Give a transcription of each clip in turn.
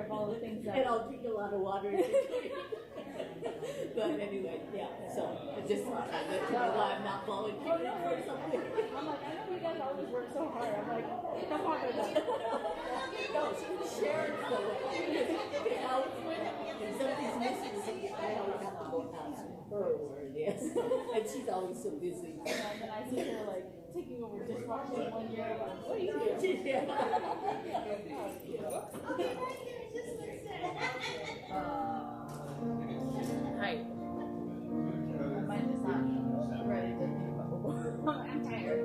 care of all the things that. And I'll drink a lot of water. But anyway, yeah. So I just thought I'd let you know why I'm not volunteering for something. I'm like, I know you guys always work so hard. I'm like, come on with that. No, Sharon's the way. If something's missing, I always have to go ask her where it is. And she's always so busy. And then I see her like taking over dishwashing one year. Like, what are you doing? Hi. Mine is not ready to think about I'm tired.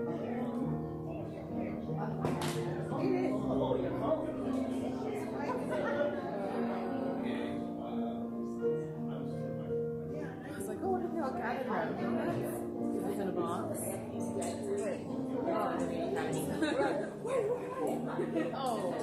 I was like, oh, what if they all gathered around donuts? Is this in a box? Oh.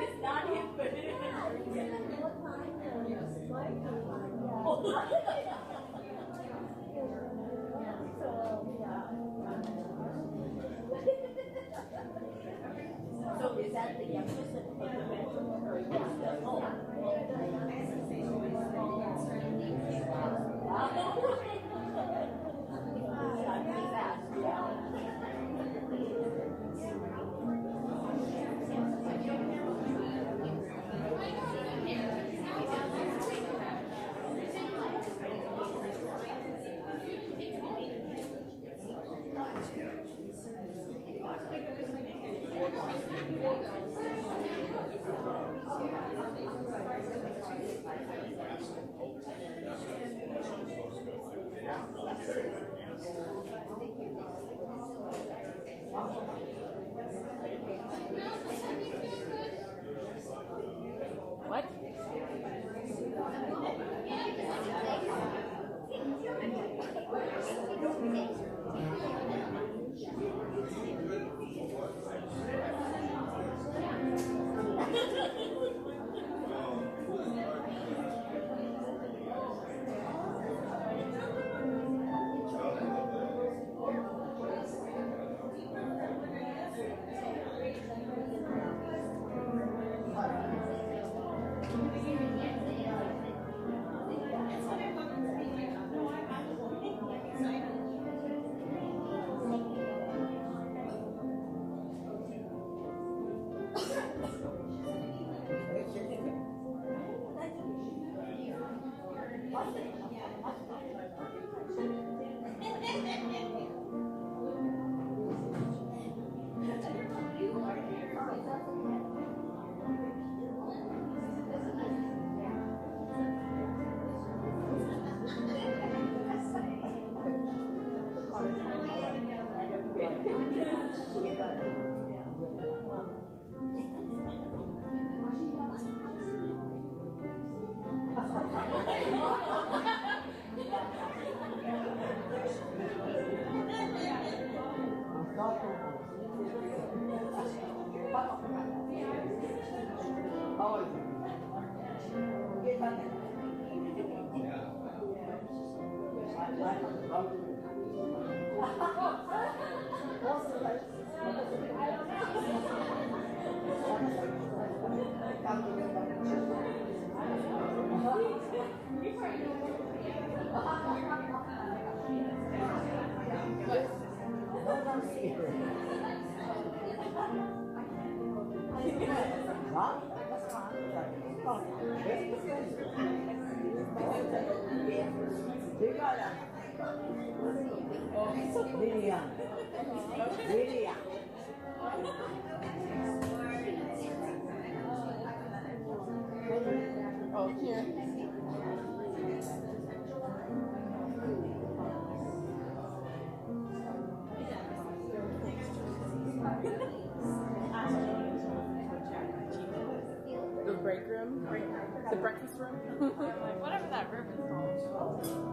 It's not him, but it is. So is that the youngest of the What? Oh, here. Like, whatever that river's called.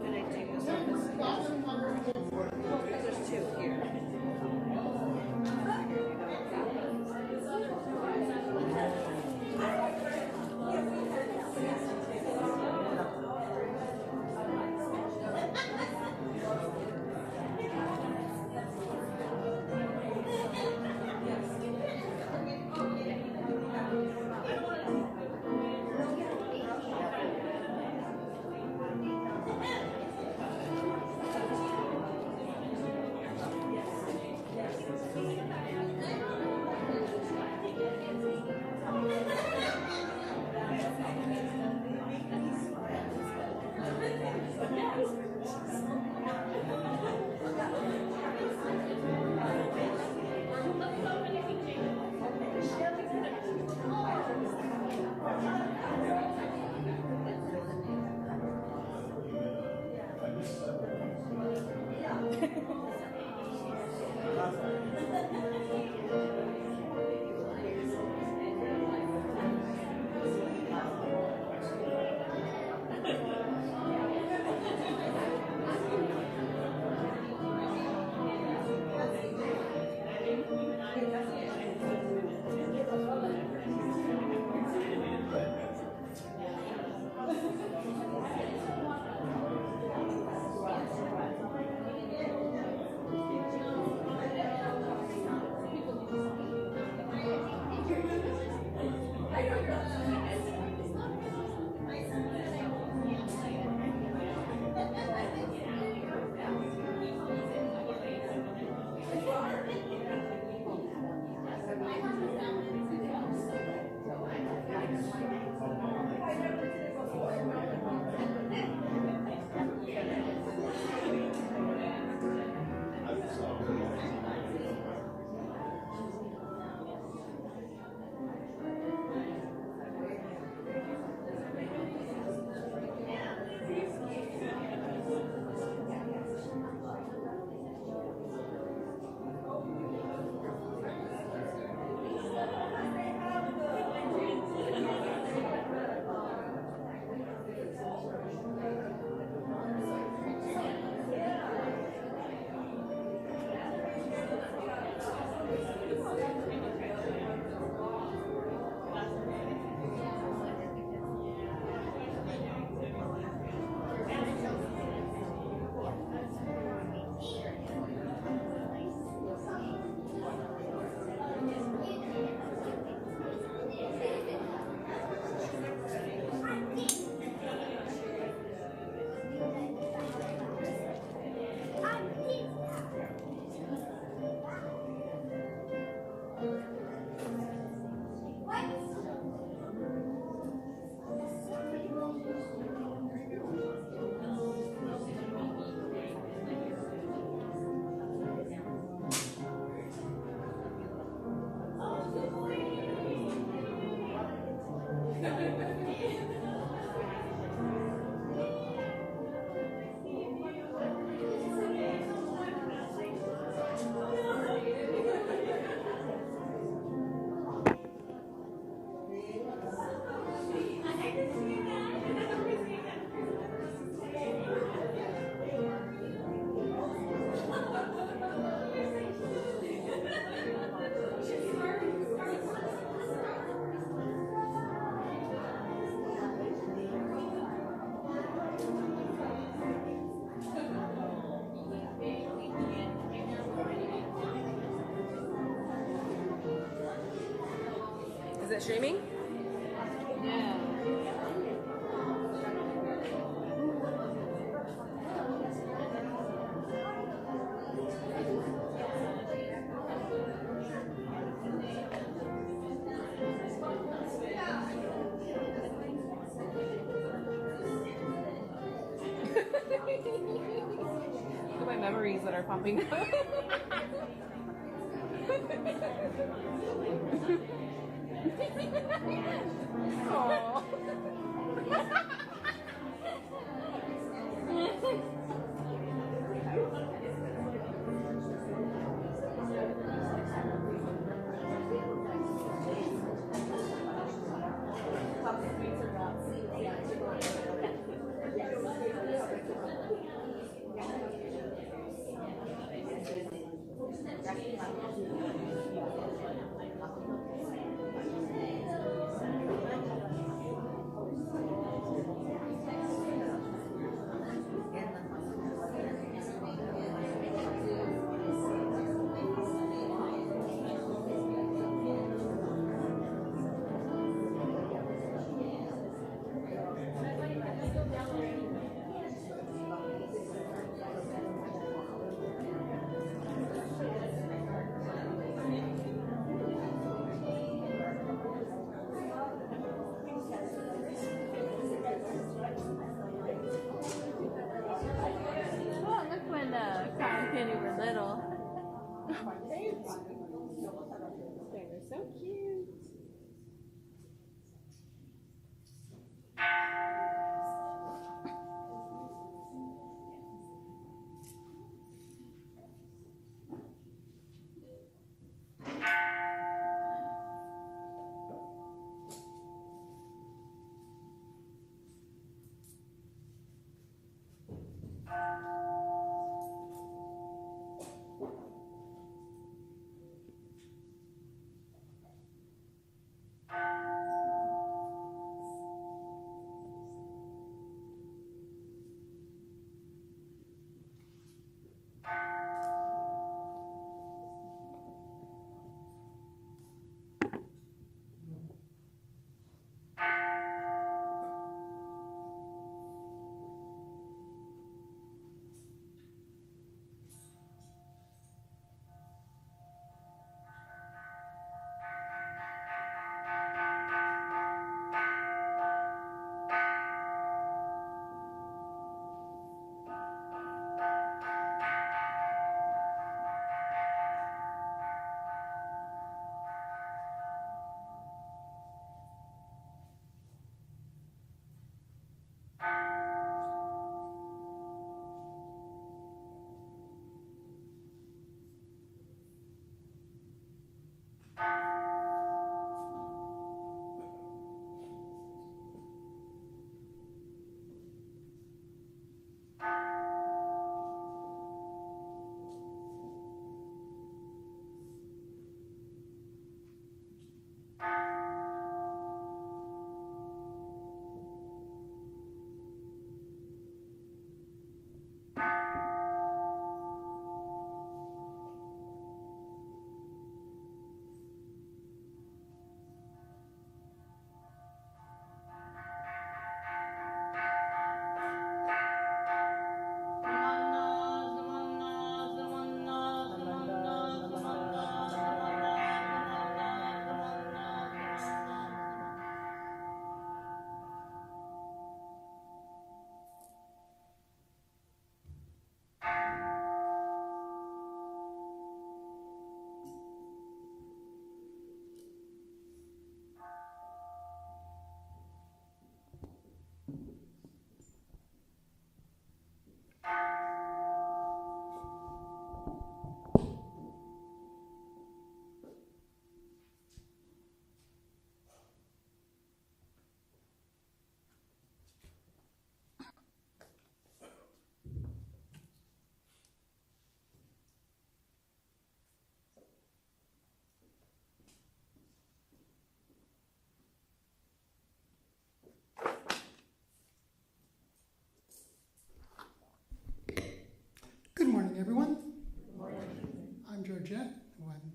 Can I take this one? There's two here. it streaming? Yeah. Look at my memories that are popping up. Aww. Oh, look when Cotton Candy were little. They were so cute. Good morning, everyone. I'm Georgette, who I'm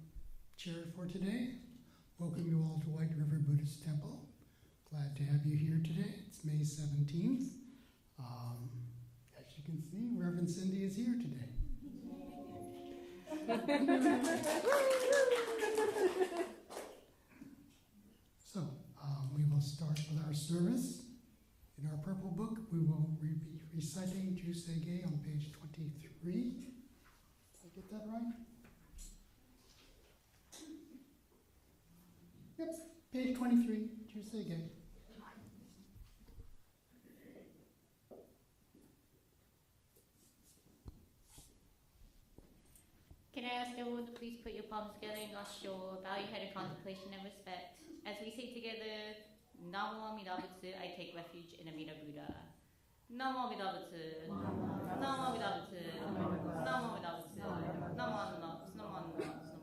chair for today. Welcome you all to White River Buddhist Lord's Temple. Glad to have you here today. It's May 17th. As you can see, Reverend Cindy is here today. So, we will start with our service. In our purple book, we will be reciting Jusege on page 23. Did I get that right? Yep, page 23, Jusege. Can I ask everyone to please put your palms together and nostril, bow your head in contemplation and respect. As we say together, Namo Amitabha Butsu, I take refuge in Amida Buddha. Namo Amitabha Butsu, Namo Amitabha Butsu, Namo Amitabha Butsu, Namo Amitabha Butsu, Namo Amitabha Butsu.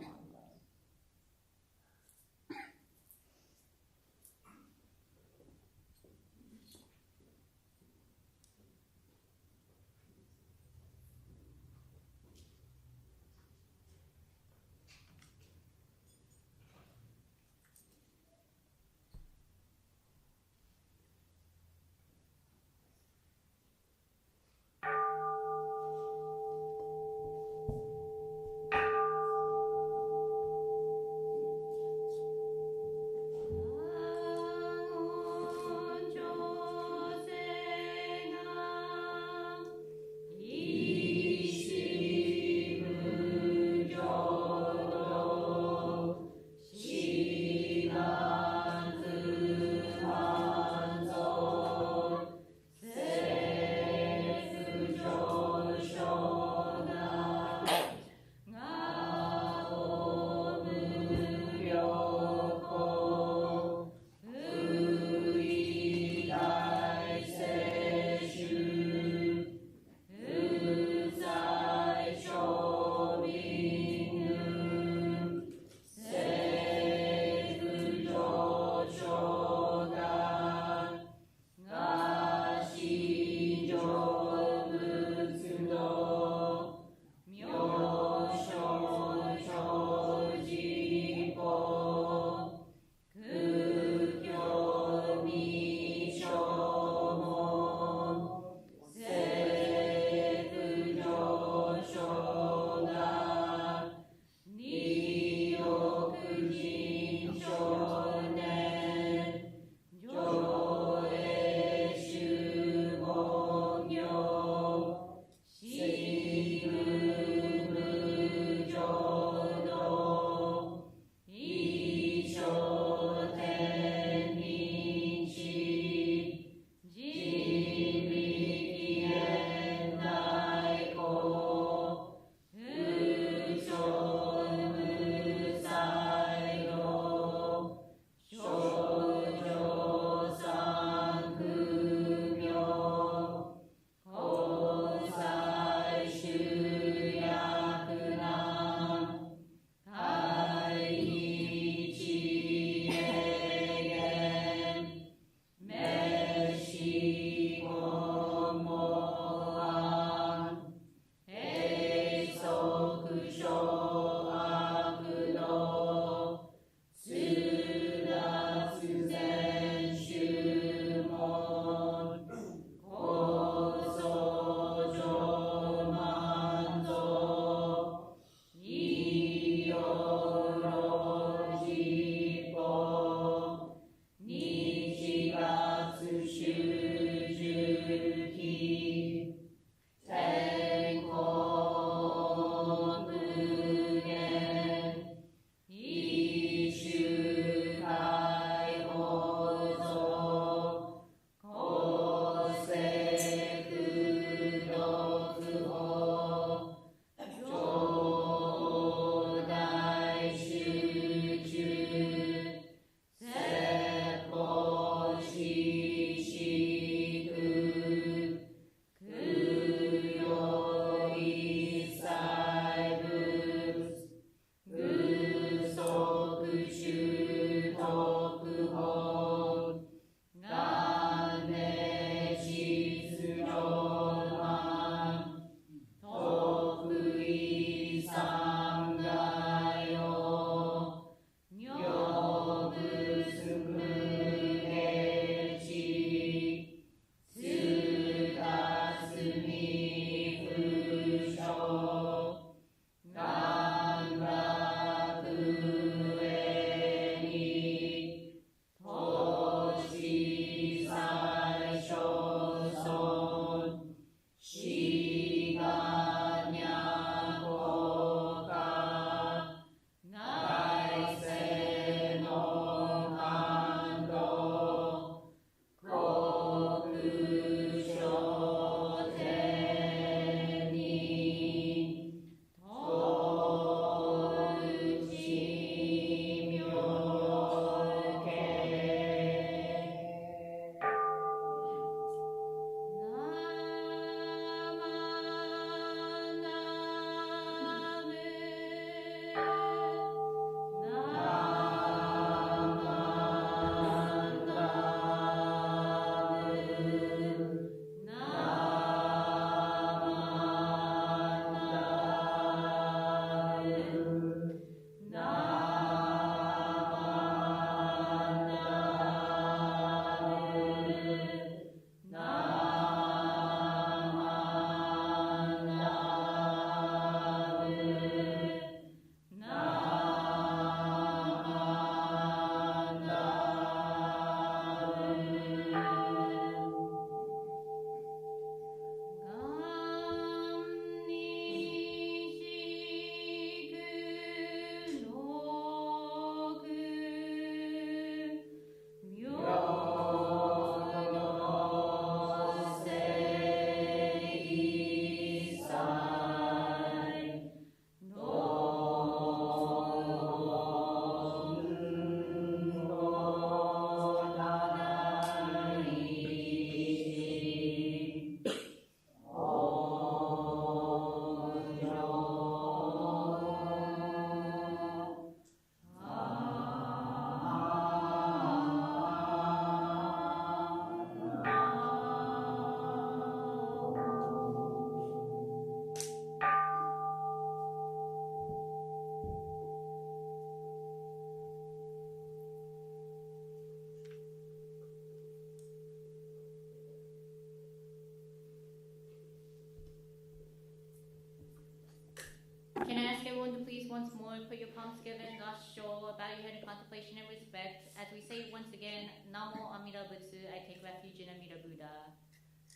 everyone, put your palms together in Gasho, bow your head in contemplation and respect. As we say once again, Namo Amida Butsu, I take refuge in Amida Buddha.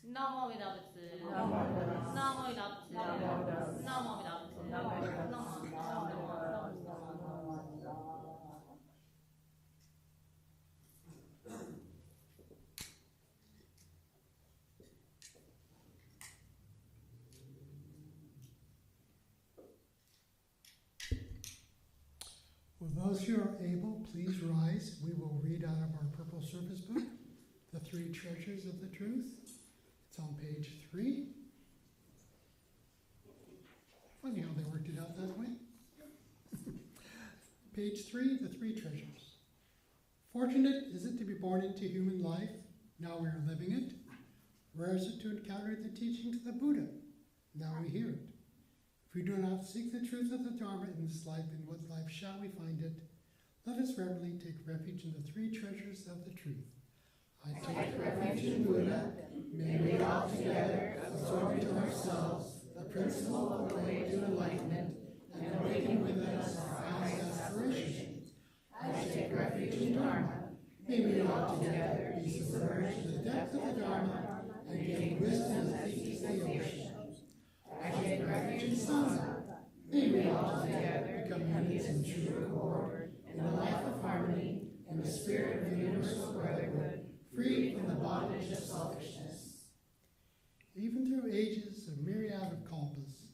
Namo Amida Butsu. Namo Amida Butsu. Namo Amida Butsu. Namo. For those who are able, please rise. We will read out of our purple service book, The Three Treasures of the Truth. It's on page 3. Funny how they worked it out that way. Page 3, The Three Treasures. Fortunate is it to be born into human life. Now we are living it. Rare is it to encounter the teachings of the Buddha. Now we hear it. If we do not seek the truth of the Dharma in this life, in what life shall we find it? Let us reverently take refuge in the three treasures of the truth. I take refuge in Buddha. May we all together absorb into ourselves the principle of the way to enlightenment and awaken within us our highest aspirations. I take refuge in Dharma. May we all together be submerged in the depth of the Dharma and gain wisdom that seeks the ocean. I take refuge in Sangha. May we all together become units in true accord, in a life of harmony, in the spirit of universal brotherhood, free from the bondage of selfishness. Even through ages of myriad of kalpas,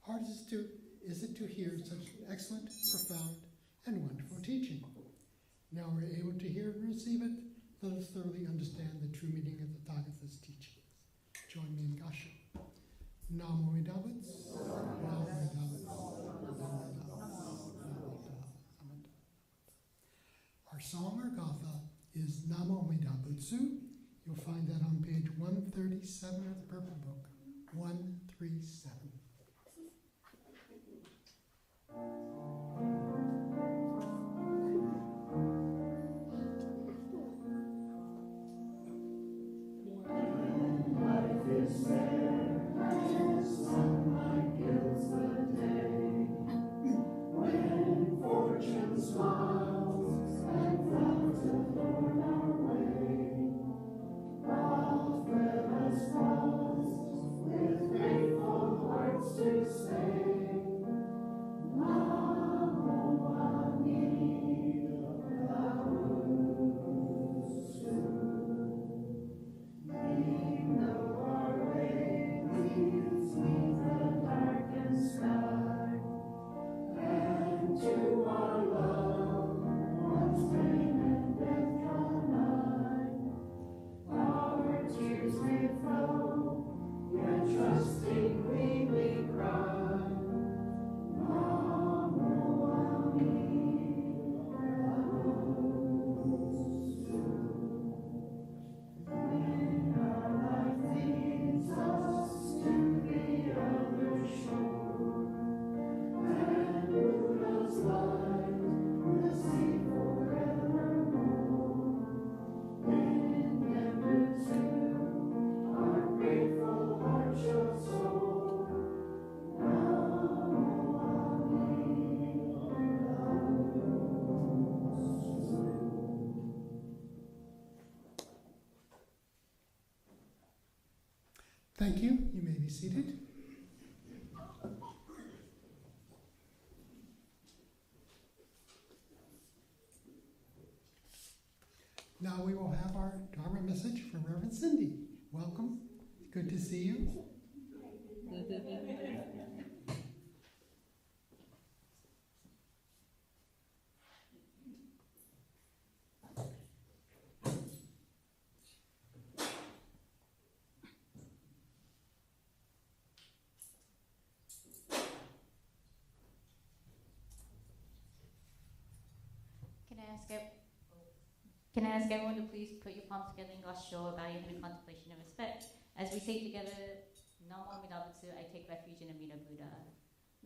hard is it to hear such excellent, profound, and wonderful teaching. Now we're able to hear and receive it. Let us thoroughly understand the true meaning of the Tathagata's teachings. Join me in Gasho. Namo Amidabutsu, Namo Amidabutsu, Namo Amidabutsu. Our song or gatha is Namo Amidabutsu. You'll find that on page 137 of the Purple Book. 137. Thank you. You may be seated. Now we will have our Dharma message from Reverend Cindy. Welcome. Good to see you. Can I ask everyone to please put your palms together in Gasho, bow your head in contemplation and respect. As we say together, Namo Amida Butsu, I take refuge in Amida Buddha.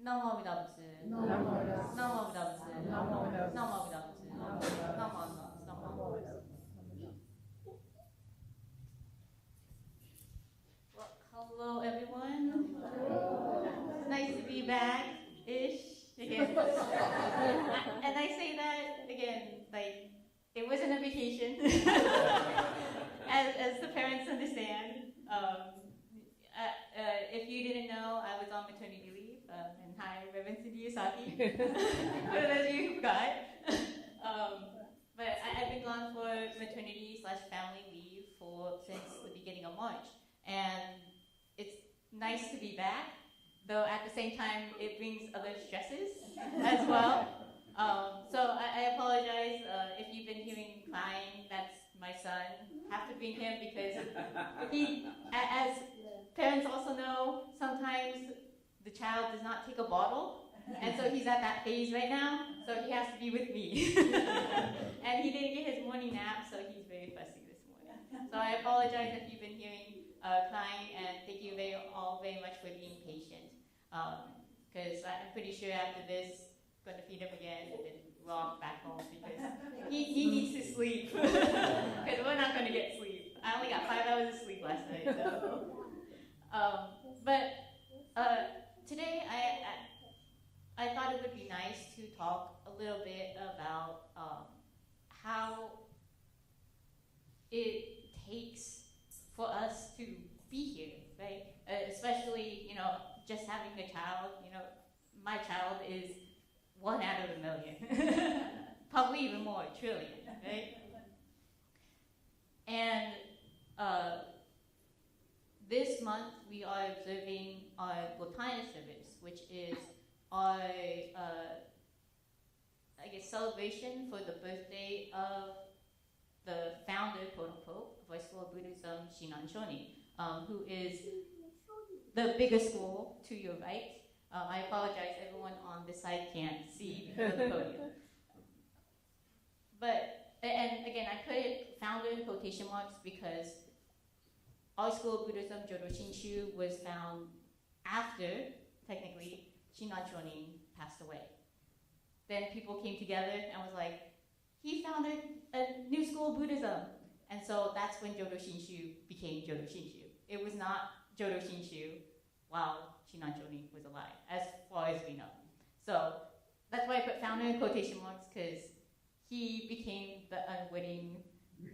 Namo Amida Butsu. Namo Amida Butsu. Namo Amida Butsu. Namo Amida Butsu. Namo Amida Butsu. Namo Amida Butsu. Well, hello everyone. It's nice to be back-ish again. And I say that again, like, it wasn't a vacation. as the parents understand. If you didn't know, I was on maternity leave. And hi, Reverend Cindy Yasaki. For those of you who forgot. But I've been gone for maternity/family leave since the beginning of March. And it's nice to be back, though at the same time it brings other stresses as well. So I apologize if you've been hearing crying. That's my son. Have to bring him because he, as parents also know, sometimes the child does not take a bottle. And so he's at that phase right now, so he has to be with me. And he didn't get his morning nap, so he's very fussy this morning. So I apologize if you've been hearing crying, and thank you all very much for being patient. Because I'm pretty sure after this, I'm going to feed him again and then walk back home because he needs to sleep. Because we're not going to get sleep. I only got 5 hours of sleep last night. So. Today I thought it would be nice to talk a little bit about how it takes for us to be here, right? Especially, just having a child. My child is 1 out of a million, probably even more, trillion, right? And this month we are observing our Botania service, which is our, celebration for the birthday of the founder, quote unquote, of our school of Buddhism, Shinan Shonin, who is the biggest school to your right. I apologize, everyone on this side can't see because of the podium. And again, I put it founder in quotation marks because our school of Buddhism, Jodo Shinshu, was found after, technically, Shinan Shonin passed away. Then people came together and was like, he founded a new school of Buddhism. And so that's when Jodo Shinshu became Jodo Shinshu. It was not Jodo Shinshu while Shinan Shonin was alive, as far as we know. So that's why I put founder in quotation marks, because he became the unwitting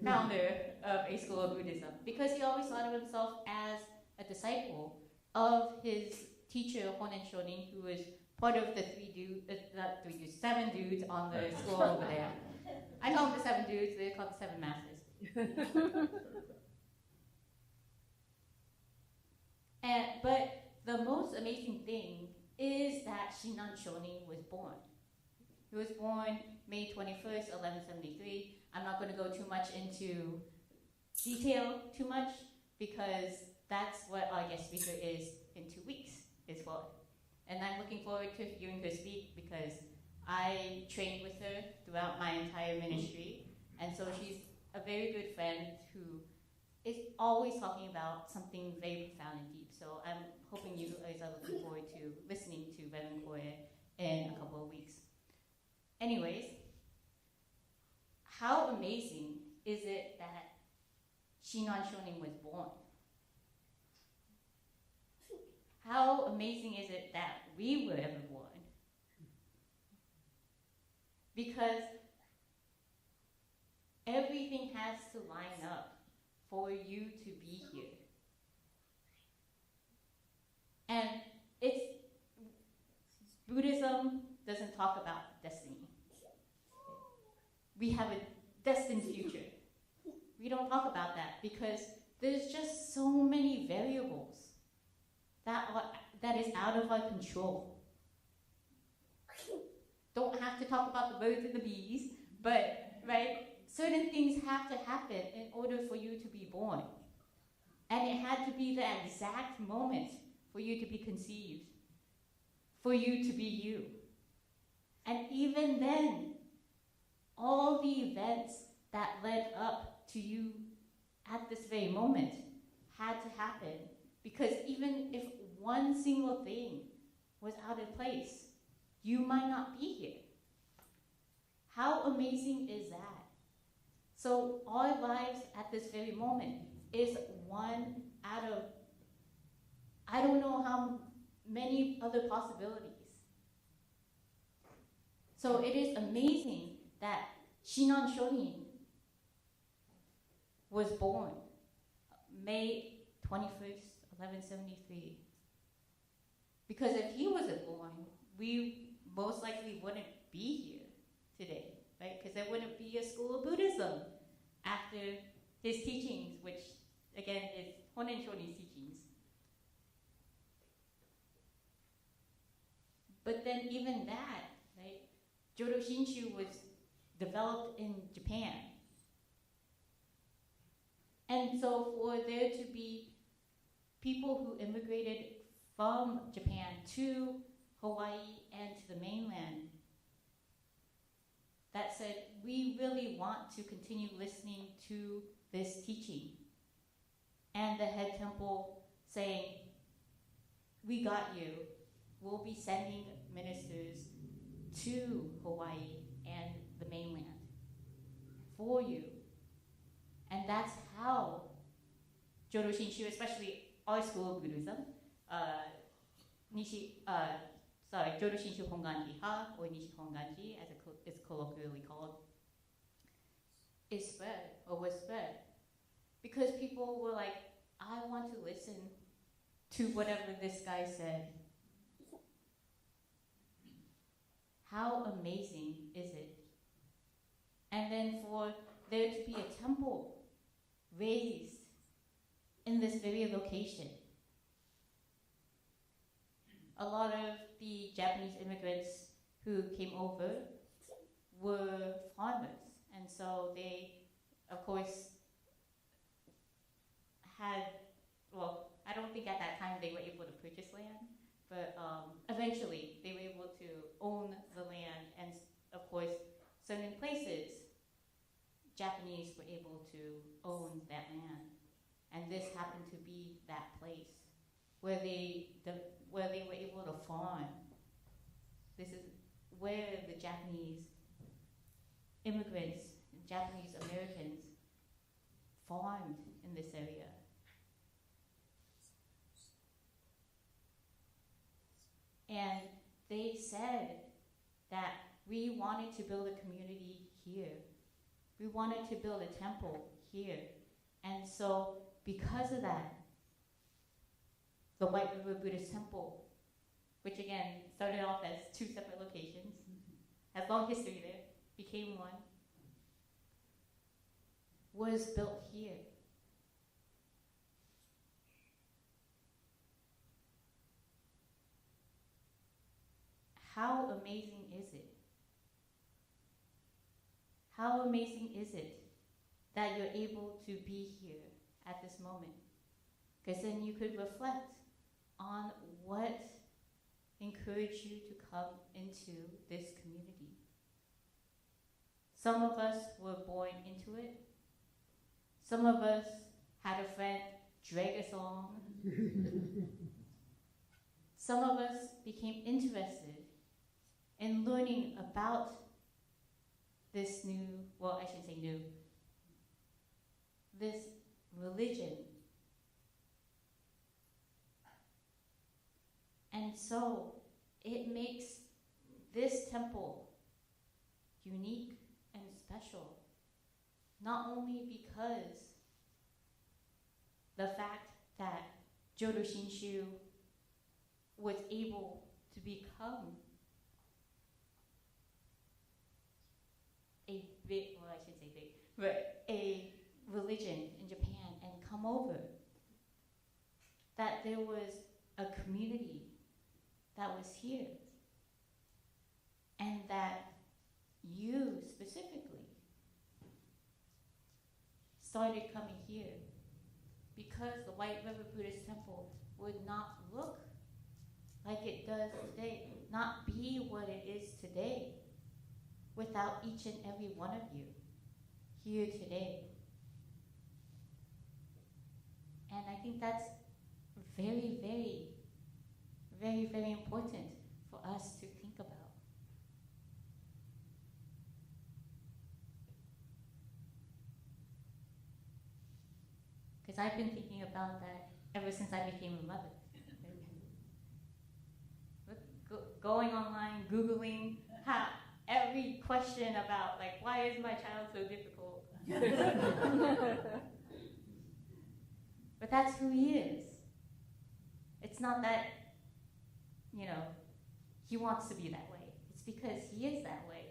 founder of a school of Buddhism, because he always thought of himself as a disciple of his teacher, Honen Shonin, who was part of the 7 dudes on the school over there. I call them the 7 dudes, they're called the 7 masters. But the most amazing thing is that Shinan Shonin was born. He was born May 21st, 1173. I'm not going to go too much into detail because that's what our guest speaker is in 2 weeks as well. And I'm looking forward to hearing her speak because I trained with her throughout my entire ministry. And so she's a very good friend who is always talking about something very profound and deep. So I'm hoping you guys are looking forward to listening to Reverend Koya in a couple of weeks. Anyways, how amazing is it that Shinan Shonin was born? How amazing is it that we were ever born? Because everything has to line up for you to be here. And Buddhism doesn't talk about destiny. We have a destined future. We don't talk about that because there's just so many variables that is out of our control. Don't have to talk about the birds and the bees, but right, certain things have to happen in order for you to be born. And it had to be the exact moment for you to be conceived, for you to be you. And even then, all the events that led up to you at this very moment had to happen, because even if one single thing was out of place, you might not be here. How amazing is that? So our lives at this very moment is one out of, I don't know how many other possibilities. So it is amazing that Shinan Shorin was born May 21st, 1173. Because if he wasn't born, we most likely wouldn't be here today, right? Because there wouldn't be a school of Buddhism after his teachings, which again is Honen Shorin's teachings. But then even that, right? Jodo Shinshu was developed in Japan. And so for there to be people who immigrated from Japan to Hawaii and to the mainland that said, we really want to continue listening to this teaching. And the head temple saying, we got you. We'll be sending ministers to Hawaii and the mainland for you. And that's how Jodo Shinshu, especially our school of Buddhism, Jodo Shinshu Honganji Ha, or Nishi Honganji, as it's colloquially called, is spread, or was spread. Because people were like, I want to listen to whatever this guy said. How amazing is it? And then for there to be a temple raised in this very location. A lot of the Japanese immigrants who came over were farmers, and so they, of course, had, well, I don't think at that time they were able to purchase land, but eventually they were able to own the land, and of course, certain places, Japanese were able to own that land. And this happened to be that place where they were able to farm. This is where the Japanese immigrants, Japanese Americans, farmed in this area. And they said that we wanted to build a community here. We wanted to build a temple here. And so because of that, the White River Buddhist Temple, which again started off as two separate locations, has long history there, became one, was built here. How amazing is it? How amazing is it that you're able to be here at this moment? Because then you could reflect on what encouraged you to come into this community. Some of us were born into it. Some of us had a friend drag us along. Some of us became interested in learning about this new, well, I shouldn't say new, this religion. And so it makes this temple unique and special, not only because the fact that Jodo Shinshu was able to become a big, well, I should say big, but a religion in Japan and come over, that there was a community that was here, and that you specifically started coming here because the White River Buddhist Temple would not look like it does today, not be what it is today, without each and every one of you here today. And I think that's very, very, very, very important for us to think about. Because I've been thinking about that ever since I became a mother. Going online, Googling how every question about, like, why is my child so difficult? But that's who he is. It's not that, you know, he wants to be that way. It's because he is that way.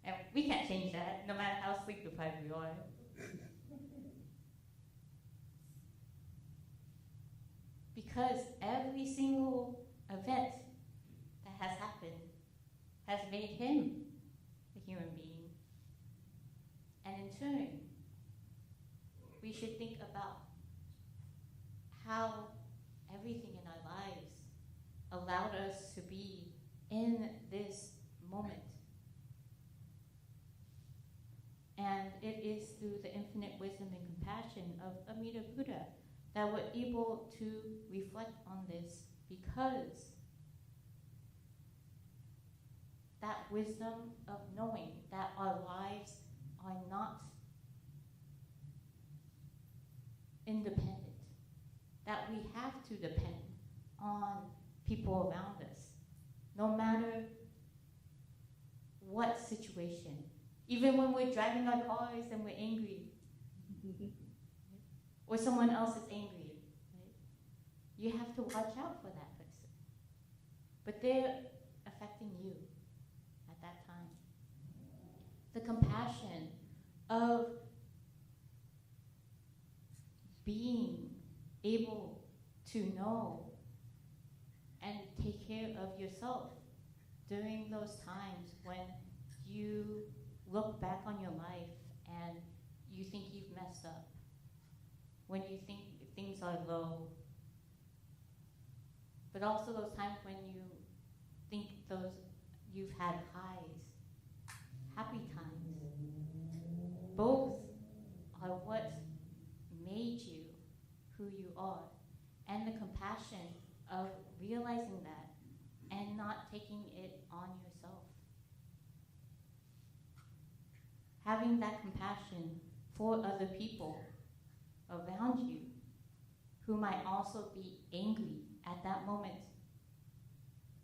And we can't change that, no matter how sleep deprived we are. Because every single event that has happened has made him a human being. And in turn, we should think about how everything in our lives allowed us to be in this moment. And it is through the infinite wisdom and compassion of Amida Buddha that we're able to reflect on this, because that wisdom of knowing that our lives are not independent, that we have to depend on people around us, no matter what situation. Even when we're driving our cars and we're angry, or someone else is angry, right? You have to watch out for that person. But they're affecting you at that time. The compassion of being able to know and take care of yourself during those times when you look back on your life and you think you've messed up, when you think things are low, but also those times when you think you've had highs, happy times. Both are what made you who you are, and the compassion of realizing that and not taking it on yourself. Having that compassion for other people around you who might also be angry at that moment,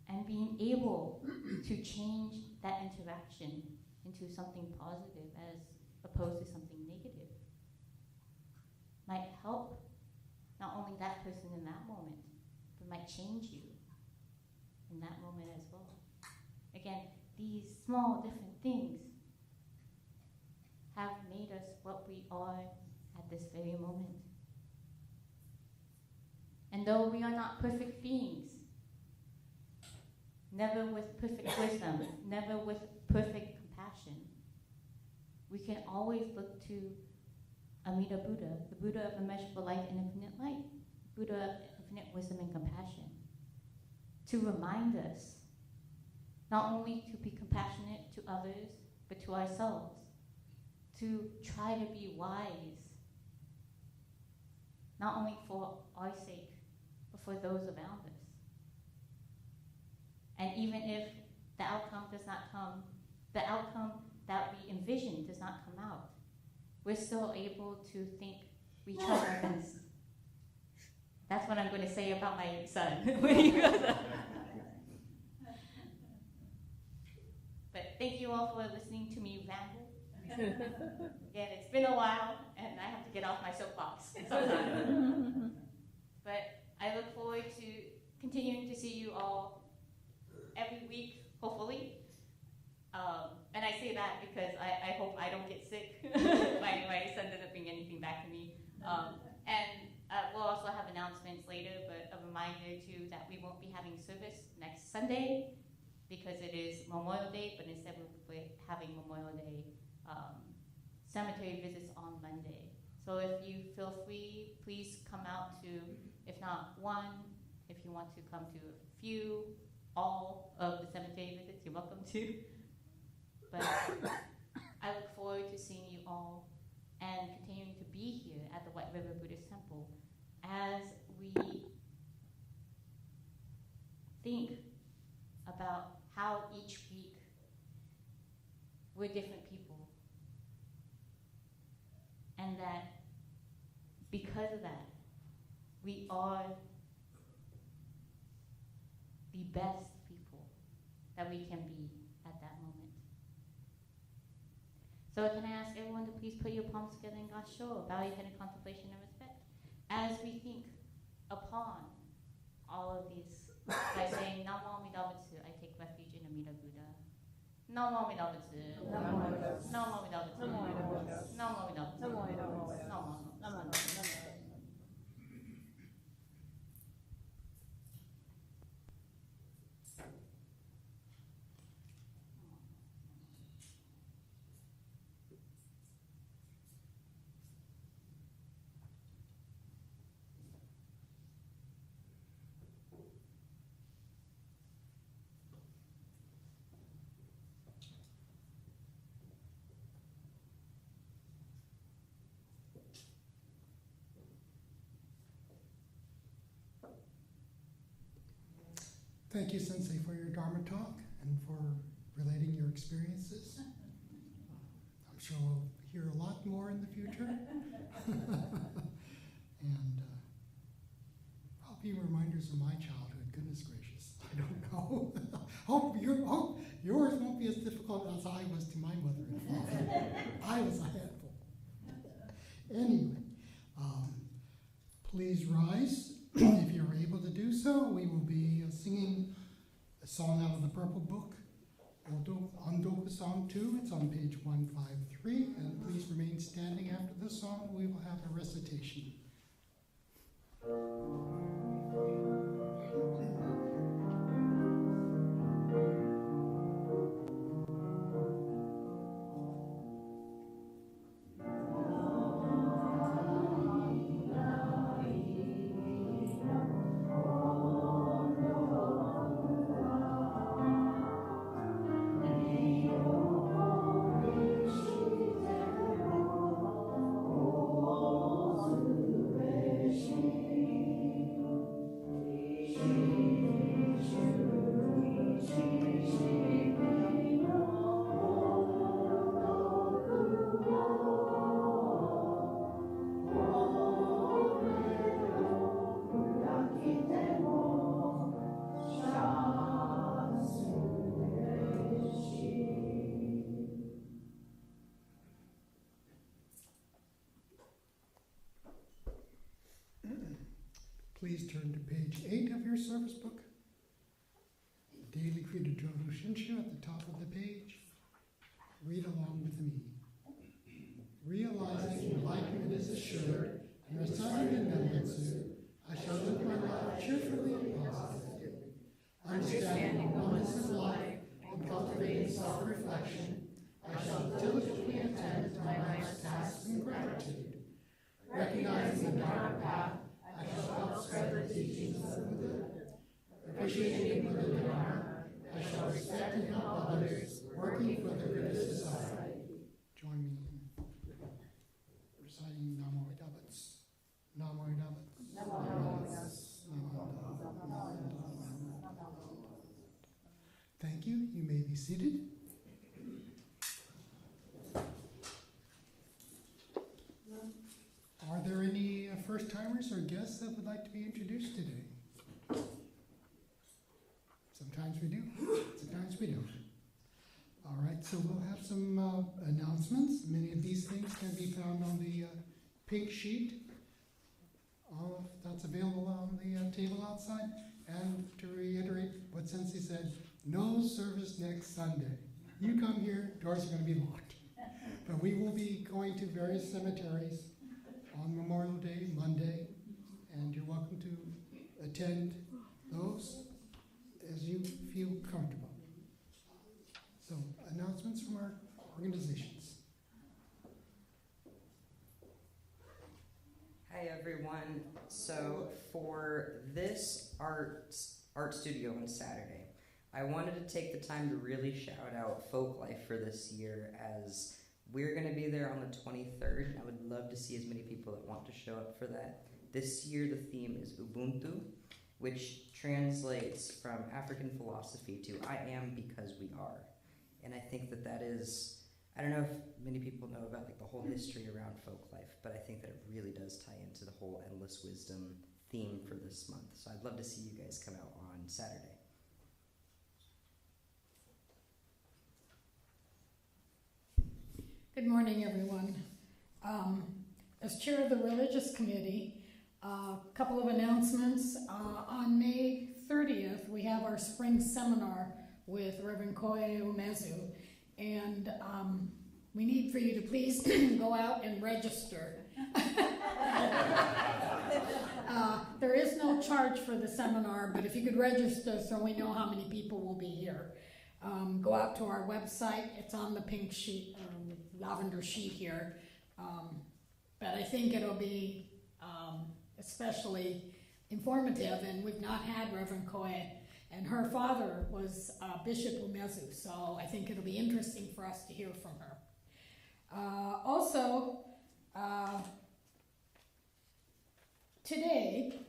and being able to change that interaction into something positive as opposed to something negative might help not only that person in that moment, but might change you in that moment as well. Again, these small different things have made us what we are at this very moment. And though we are not perfect beings, never with perfect wisdom, never with perfect compassion, we can always look to Amida Buddha, the Buddha of immeasurable light and infinite light, Buddha of infinite wisdom and compassion, to remind us not only to be compassionate to others, but to ourselves, to try to be wise, not only for our sake, but for those around us. And even if the outcome does not come, the outcome that we envision does not come out, we're still able to think we try our best. That's what I'm going to say about my son when he grows up. But thank you all for listening to me ramble. Again, it's been a while, and I have to get off my soapbox sometimes. But I look forward to continuing to see you all every week, hopefully. And I say that because I hope I don't get sick. my son doesn't bring anything back to me. We'll also have announcements later, but a reminder too that we won't be having service next Sunday because it is Memorial Day, but instead we're having Memorial Day cemetery visits on Monday. So if you feel free, please come out to, if not one, if you want to come to a few, all of the cemetery visits, you're welcome to. But I look forward to seeing you all and continuing to be here at the White River Buddhist Temple as we think about how each week we're different people. And that because of that, we are the best people that we can be at that moment. So can I ask everyone to please put your palms together in gasho, bow your head in contemplation and respect, as we think upon all of these by saying Namo Amida Butsu, I take refuge in Amida Buddha. Namo Amida Butsu. Namo Amida Butsu. Namo Amida Butsu. Namo Amida Butsu. Namo Amida Butsu. Namo Amida Butsu. Namo Amida Butsu. Thank you, Sensei, for your Dharma talk and for relating your experiences. I'm sure we'll hear a lot more in the future. And probably reminders of my childhood, goodness gracious. I don't know. hope yours won't be as difficult as I was to my mother and father. I was a handful. Anyway, please rise. If you're able to do so, we will be singing a song out of the Purple Book, Ondoku Song 2. It's on page 153, and please remain standing after the song. We will have a recitation. Please turn to page 8 of your service book. Daily Credo Jodo Shinshu at the top of the page. Read along with me. Realizing enlightenment is assured and residing in Mengetsu, I shall live my life cheerfully and positively, understanding oneness of life and cultivating self-reflection. I shall diligently attend to my life's tasks in gratitude. Recognizing the Dharma path, I shall help spread the teachings of the Buddha. Appreciating Buddha Dharma, I shall respect and help others, working for the good of society. Join me in reciting Namo Amida Butsu. Namo Amida Butsu. Namo Amida Butsu. Namo Amida Butsu. Thank you. You may be seated. Are there any first-timers or guests that would like to be introduced today? Sometimes we do, sometimes we don't. All right, so we'll have some announcements. Many of these things can be found on the pink sheet that's available on the table outside. And to reiterate what Sensei said, no service next Sunday. You come here, doors are going to be locked. But we will be going to various cemeteries on Memorial Day, Monday, and you're welcome to attend those as you feel comfortable. So, announcements from our organizations. Hi everyone. So for this art studio on Saturday, I wanted to take the time to really shout out Folk Life for this year, as we're going to be there on the 23rd. I would love to see as many people that want to show up for that. This year the theme is Ubuntu, which translates from African philosophy to I am because we are. And I think that is, I don't know if many people know about like the whole history around folk life, but I think that it really does tie into the whole endless wisdom theme for this month. So I'd love to see you guys come out on Saturday. Good morning, everyone. As chair of the religious committee, a couple of announcements. On May 30th, we have our spring seminar with Reverend Koe Umezu, and we need for you to please go out and register. There is no charge for the seminar, but if you could register so we know how many people will be here. Go out to our website. It's on the pink sheet, lavender sheet here. But I think it'll be especially informative, and we've not had Reverend Koe, and her father was Bishop Umezu, so I think it'll be interesting for us to hear from her. Also, today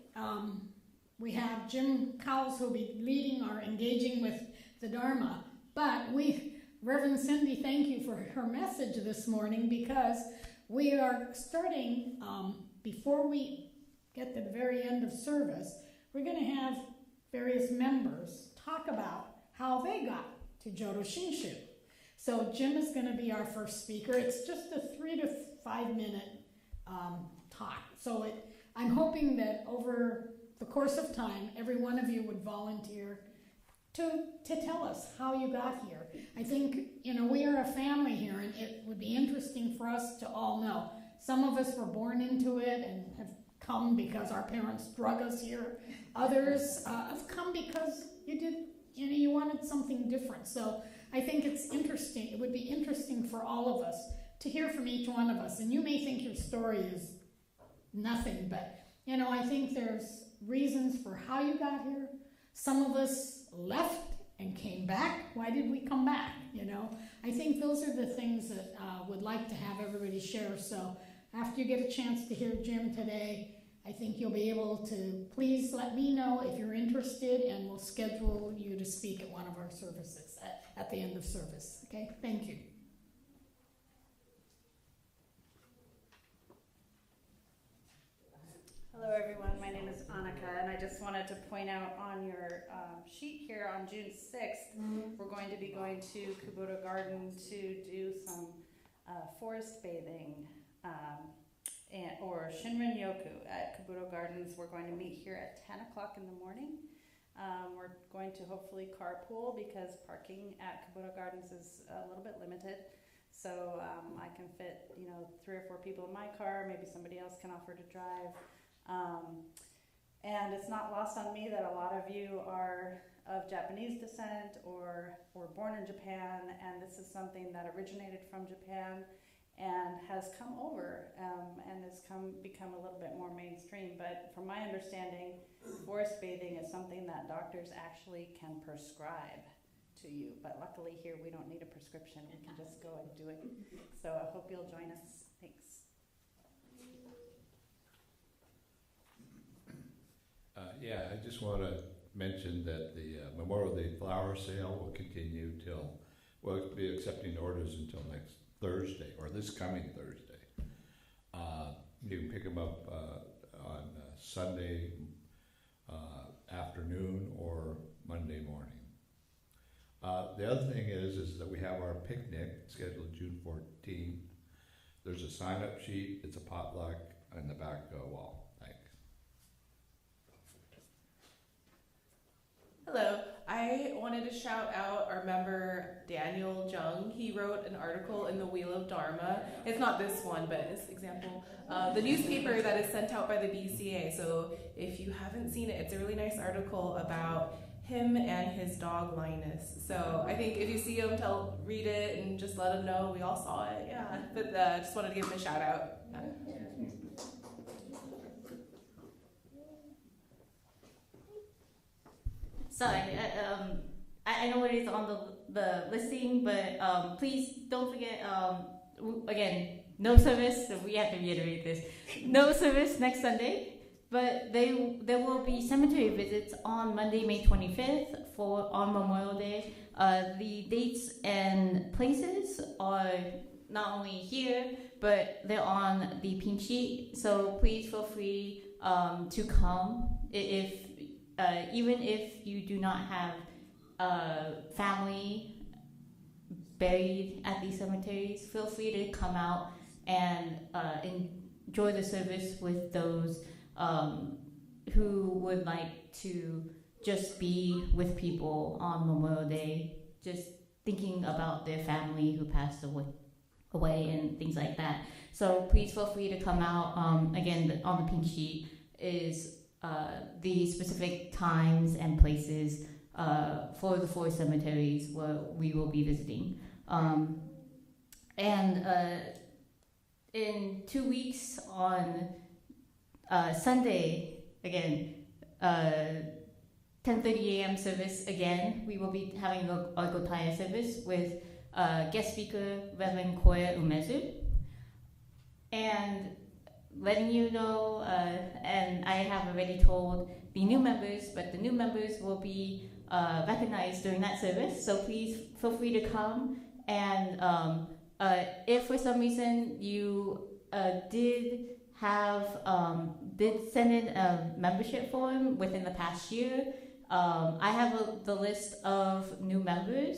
we have Jim Cowles who will be leading our Engaging with the Dharma, but Reverend Cindy, thank you for her message this morning, because we are starting, before we get to the very end of service, we're going to have various members talk about how they got to Jodo Shinshu. So Jim is going to be our first speaker. It's just a 3 to 5 minute talk. So I'm hoping that over the course of time, every one of you would volunteer to tell us how you got here. I think, we are a family here, and it would be interesting for us to all know. Some of us were born into it and have come because our parents drug us here. Others have come because you wanted something different. So I think it's interesting. It would be interesting for all of us to hear from each one of us. And you may think your story is nothing, but, I think there's reasons for how you got here. Some of us left and came back. Why did we come back? I think those are the things that would like to have everybody share. So after you get a chance to hear Jim today, I think you'll be able to please let me know if you're interested, and we'll schedule you to speak at one of our services at the end of service. Okay, thank you. Hello everyone, my name is Annika, and I just wanted to point out on your sheet here on June 6th, we're going to be going to Kubota Garden to do some forest bathing or Shinrin Yoku at Kubota Gardens. We're going to meet here at 10 o'clock in the morning. We're going to hopefully carpool because parking at Kubota Gardens is a little bit limited. So I can fit 3 or 4 people in my car, maybe somebody else can offer to drive. And it's not lost on me that a lot of you are of Japanese descent or were born in Japan, and this is something that originated from Japan and has come over and has become a little bit more mainstream. But from my understanding, forest bathing is something that doctors actually can prescribe to you. But luckily here we don't need a prescription, we can just go and do it. So I hope you'll join us. Thanks. I just want to mention that the Memorial Day flower sale will continue till, we'll be accepting orders until next Thursday, or this coming Thursday. You can pick them up on Sunday afternoon or Monday morning. The other thing is that we have our picnic scheduled June 14th. There's a sign-up sheet. It's a potluck on the back wall. Hello, I wanted to shout out our member Daniel Jung. He wrote an article in the Wheel of Dharma. It's not this one, but it's example. The newspaper that is sent out by the BCA. So if you haven't seen it, it's a really nice article about him and his dog Linus. So I think if you see him, read it and just let him know we all saw it. Yeah, but just wanted to give him a shout out. Sorry, I know it is on the listing, but please don't forget, again, no service, so we have to reiterate this. No service next Sunday, but there will be cemetery visits on Monday, May 25th on Memorial Day. The dates and places are not only here, but they're on the pink sheet, so please feel free to come even if you do not have family buried at these cemeteries, feel free to come out and enjoy the service with those who would like to just be with people on Memorial Day, just thinking about their family who passed away and things like that. So please feel free to come out. Again, on the pink sheet is the specific times and places for the 4 cemeteries where we will be visiting. In 2 weeks on Sunday, again, 10:30 a.m. service again, we will be having a Gotaya service with guest speaker Reverend Koya Umezu. And letting you know, and I have already told the new members, but the new members will be recognized during that service, so please feel free to come. And if for some reason you did send in a membership form within the past year, I have the list of new members.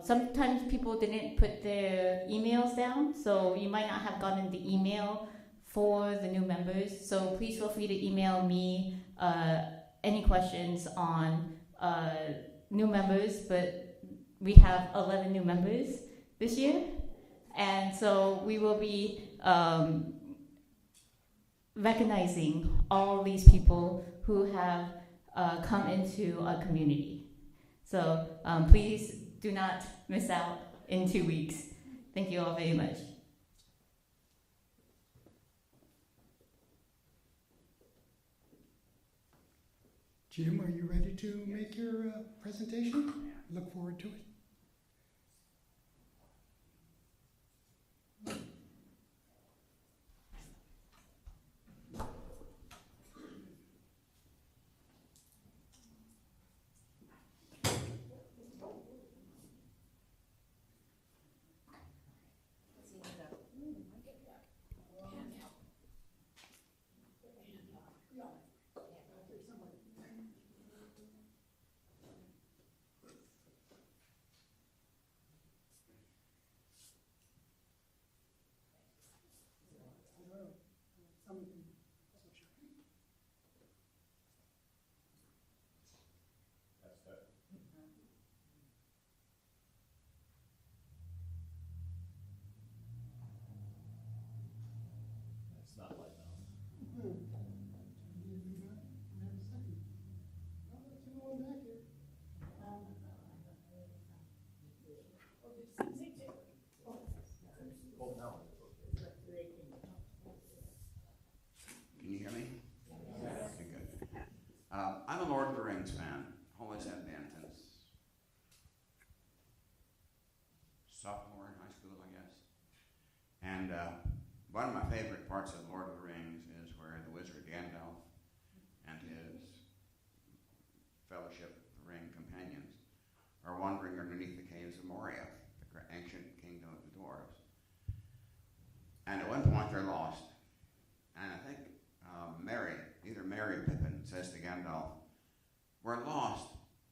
Sometimes people didn't put their emails down, so you might not have gotten the email for the new members. So please feel free to email me any questions on new members, but we have 11 new members this year, and so we will be recognizing all these people who have come into our community. So please do not miss out in 2 weeks. Thank you all very much. Jim, are you ready to make your presentation? Look forward to it. Can you hear me? Yes. Okay, good. I'm a Lord of the Rings fan. Always have been since sophomore in high school, I guess. And one of my favorite parts of Lord of the Rings is where the wizard Gandalf and his Fellowship of the Ring companions are wandering underneath the caves of Moria, the ancient kingdom of the dwarves. And at one point they're lost. And I think either Merry or Pippin says to Gandalf, "We're lost.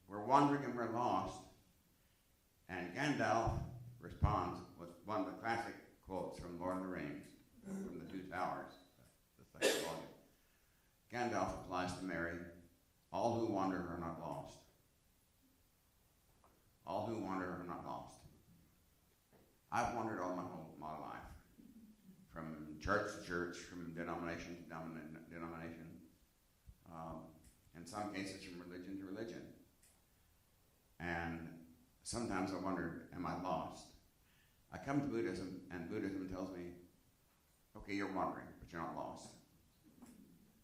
We're wandering and we're lost." And Gandalf responds with one of the classic quotes from Lord of the Rings, from the Two Towers, the second volume. Gandalf replies to Merry, "All who wander are not lost. All who wander are not lost." I've wandered all my life, from church to church, from denomination to denomination, in some cases from religion to religion. And sometimes I wondered, am I lost? I come to Buddhism, and Buddhism tells me, okay, you're wandering, but you're not lost.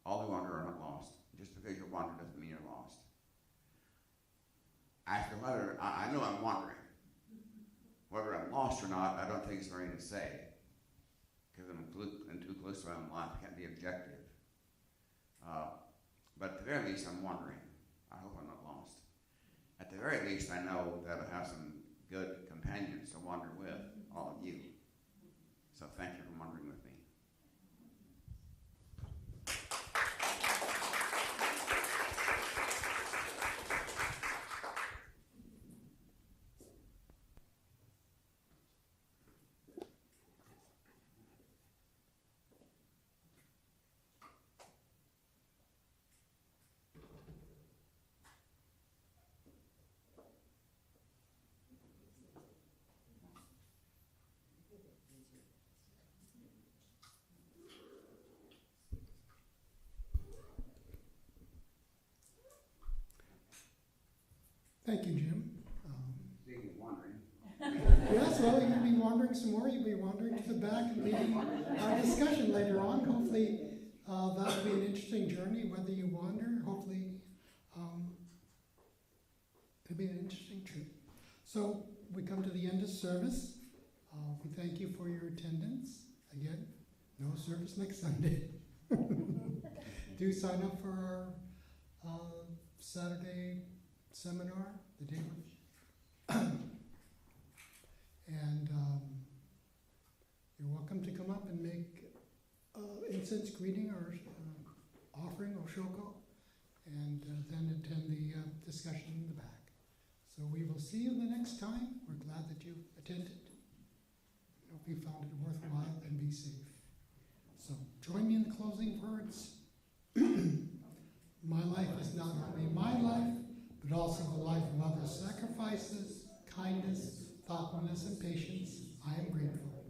All who wander are not lost. Just because you wander doesn't mean you're lost. As to whether, I know I'm wandering. Whether I'm lost or not, I don't think it's very to say, because I'm too close to my own life. I can't be objective. But at the very least, I'm wandering. I hope I'm not lost. At the very least, I know that I have some good companions to wander with, all of you. So thank you for wandering with me. Thank you, Jim. Speaking of wandering. Yes, well, you'll be wandering some more. You'll be wandering to the back and maybe our discussion later on. Hopefully, that'll be an interesting journey, whether you wander. Hopefully, it'll be an interesting trip. So, we come to the end of service. We thank you for your attendance. Again, no service next Sunday. Do sign up for our Saturday seminar, the day and you're welcome to come up and make incense greeting or offering or shoko, and then attend the discussion in the back. So we will see you the next time. We're glad that you attended. Hope you found it worthwhile, and be safe. So join me in the closing words. My life is not only my life, but also the life of others. Sacrifices, kindness, thoughtfulness, and patience. I am grateful.